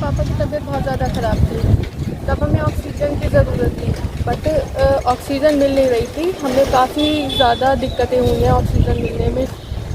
पापा की तबीयत बहुत ज़्यादा ख़राब थी, तब हमें ऑक्सीजन की ज़रूरत थी, बट ऑक्सीजन मिल नहीं रही थी। हमें काफ़ी ज़्यादा दिक्कतें हुई हैं ऑक्सीजन मिलने में।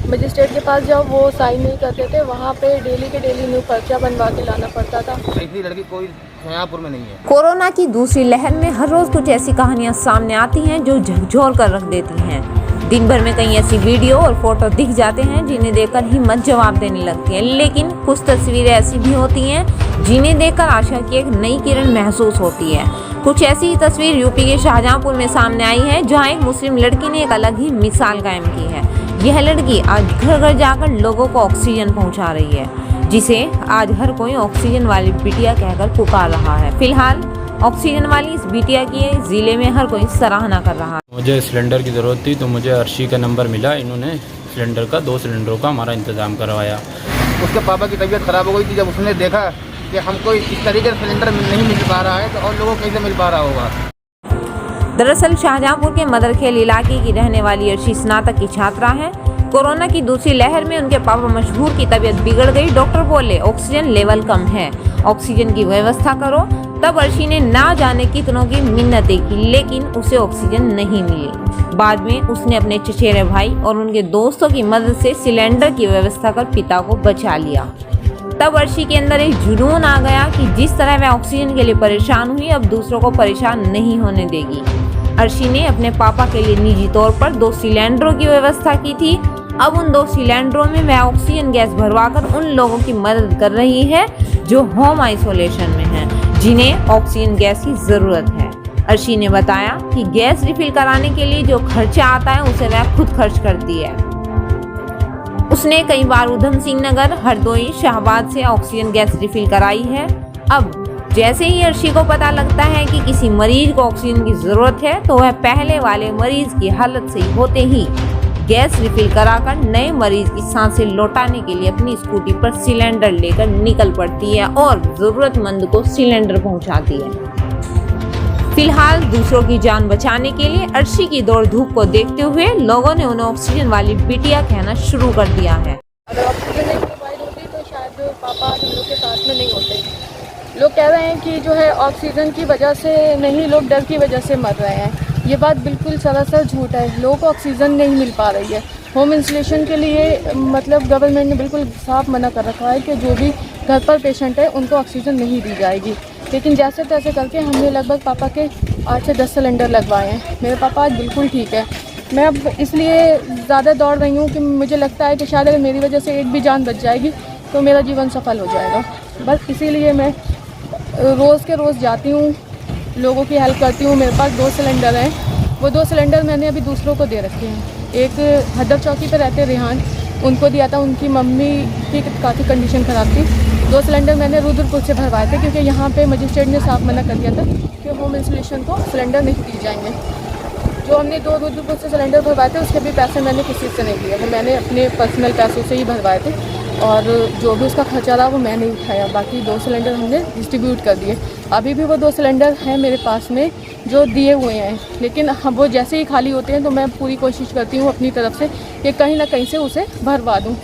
मजिस्ट्रेट के पास जाओ, वो साइन नहीं करते थे, वहाँ पे डेली के डेली न्यू पर्चा बनवा के लाना पड़ता था। इतनी लड़की कोई शाहजहाँपुर में नहीं है। कोरोना की दूसरी लहर में हर रोज कुछ ऐसी कहानियां सामने आती हैं जो झकझोर कर रख देती हैं। दिन भर में कई ऐसी वीडियो और फोटो दिख जाते हैं जिन्हें देखकर हिम्मत जवाब देने लगती है, लेकिन कुछ तस्वीरें ऐसी भी होती हैं जिन्हें देखकर आशा की एक नई किरण महसूस होती है। कुछ ऐसी ही तस्वीर यूपी के शाहजहाँपुर में सामने आई है, जहां एक मुस्लिम लड़की ने एक अलग ही मिसाल कायम की है। यह लड़की आज घर घर जाकर लोगों को ऑक्सीजन पहुंचा रही है, जिसे आज हर कोई ऑक्सीजन वाली बिटिया कहकर पुकार रहा है। फिलहाल ऑक्सीजन वाली इस बिटिया की जिले में हर कोई सराहना कर रहा है। मुझे सिलेंडर की ज़रूरत थी तो मुझे अर्शी का नंबर मिला, इन्होंने सिलेंडर का 2 सिलेंडरों का हमारा इंतज़ाम करवाया। उसके पापा की तबीयत ख़राब हो गई थी, जब उसने देखा कि हमको इस तरीके से सिलेंडर नहीं मिल पा रहा है तो और लोगों को कैसे मिल पा रहा होगा। दरअसल शाहजहाँपुर के मदरखेल इलाके की रहने वाली अर्शी स्नातक की छात्रा है। कोरोना की दूसरी लहर में उनके पापा मशहूर की तबीयत बिगड़ गई। डॉक्टर बोले ऑक्सीजन लेवल कम है, ऑक्सीजन की व्यवस्था करो। तब अर्शी ने ना जाने कितनों की मिन्नतें की, लेकिन उसे ऑक्सीजन नहीं मिली। बाद में उसने अपने चचेरे भाई और उनके दोस्तों की मदद से सिलेंडर की व्यवस्था कर पिता को बचा लिया। तब अर्शी के अंदर एक जुनून आ गया कि जिस तरह वह ऑक्सीजन के लिए परेशान हुई, अब दूसरों को परेशान नहीं होने देगी। अर्शी ने अपने पापा के लिए निजी तौर पर 2 सिलेंडरों की व्यवस्था की थी। अब उन 2 सिलेंडरों में वह ऑक्सीजन गैस भरवाकर उन लोगों की मदद कर रही है जो होम आइसोलेशन में हैं, जिन्हें ऑक्सीजन गैस की जरूरत है। अर्शी ने बताया कि गैस रिफिल कराने के लिए जो खर्चा आता है उसे वह खुद खर्च करती है। उसने कई बार उधम सिंह नगर, हरदोई, शाहबाद से ऑक्सीजन गैस रिफिल कराई है। अब जैसे ही अर्शी को पता लगता है कि किसी मरीज को ऑक्सीजन की जरूरत है, तो वह पहले वाले मरीज की हालत सही होते ही गैस रिफिल कराकर नए मरीज की सांसें लौटाने के लिए अपनी स्कूटी पर सिलेंडर लेकर निकल पड़ती है और जरूरतमंद को सिलेंडर पहुंचाती है। फिलहाल दूसरों की जान बचाने के लिए अर्शी की दौड़ धूप को देखते हुए लोगों ने उन्हें ऑक्सीजन वाली बिटिया कहना शुरू कर दिया है। अगर ऑक्सीजन नहीं प्रोवाइड होती तो शायद पापा हम लोग के साथ में नहीं होते। लोग कह रहे हैं कि जो है ऑक्सीजन की वजह से नहीं, लोग डर की वजह से मर रहे हैं। ये बात बिल्कुल सरासर झूठ है। लोगों को ऑक्सीजन नहीं मिल पा रही है। होम इंसुलेशन के लिए मतलब गवर्नमेंट ने बिल्कुल साफ मना कर रखा है कि जो भी घर पर पेशेंट है उनको ऑक्सीजन नहीं दी जाएगी। लेकिन जैसे तैसे करके हमने लगभग पापा के 8 से 10 सिलेंडर लगवाए हैं। मेरे पापा आज बिल्कुल ठीक है। मैं अब इसलिए ज़्यादा दौड़ रही हूँ कि मुझे लगता है कि शायद अगर मेरी वजह से एक भी जान बच जाएगी तो मेरा जीवन सफल हो जाएगा। बस इसीलिए मैं रोज़ के रोज़ जाती हूँ, लोगों की हेल्प करती हूँ। मेरे पास 2 सिलेंडर हैं, वो 2 सिलेंडर मैंने अभी दूसरों को दे रखे हैं। एक हदर चौकी पे रहते रेहान, उनको दिया था, उनकी मम्मी की काफ़ी कंडीशन ख़राब थी। 2 सिलेंडर मैंने रुद्रपुर से भरवाए थे, क्योंकि यहाँ पे मजिस्ट्रेट ने साफ मना कर दिया था कि होम इंसुलेशन को सिलेंडर नहीं दिए जाएंगे। जो हमने 2 रुद्रपुर से सिलेंडर भरवाए थे उसके भी पैसे मैंने किसी से नहीं लिए थे, मैंने अपने पर्सनल पैसों से ही भरवाए थे और जो भी उसका खर्चा रहा वो मैंने उठाया। बाकी 2 सिलेंडर हमने डिस्ट्रीब्यूट कर दिए। अभी भी वो 2 सिलेंडर हैं मेरे पास में जो दिए हुए हैं, लेकिन हम वो जैसे ही खाली होते हैं तो मैं पूरी कोशिश करती हूँ अपनी तरफ से कि कहीं ना कहीं से उसे भरवा दूँ।